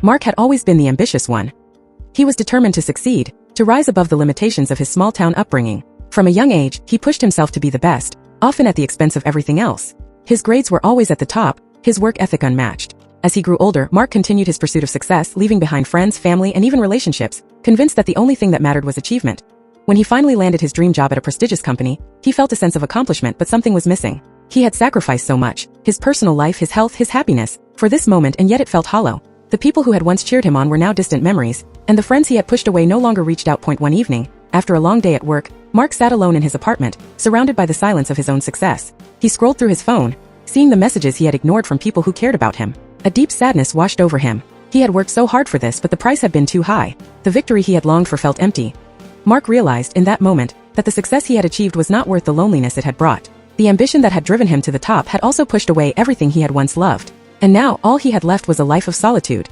Mark had always been the ambitious one. He was determined to succeed, to rise above the limitations of his small-town upbringing. From a young age, he pushed himself to be the best, often at the expense of everything else. His grades were always at the top, his work ethic unmatched. As he grew older, Mark continued his pursuit of success, leaving behind friends, family, and even relationships, convinced that the only thing that mattered was achievement. When he finally landed his dream job at a prestigious company, he felt a sense of accomplishment, but something was missing. He had sacrificed so much, his personal life, his health, his happiness, for this moment, and yet it felt hollow. The people who had once cheered him on were now distant memories, and the friends he had pushed away no longer reached out. One evening, after a long day at work, Mark sat alone in his apartment, surrounded by the silence of his own success. He scrolled through his phone, seeing the messages he had ignored from people who cared about him. A deep sadness washed over him. He had worked so hard for this, but the price had been too high. The victory he had longed for felt empty. Mark realized in that moment that the success he had achieved was not worth the loneliness it had brought. The ambition that had driven him to the top had also pushed away everything he had once loved. And now all he had left was a life of solitude.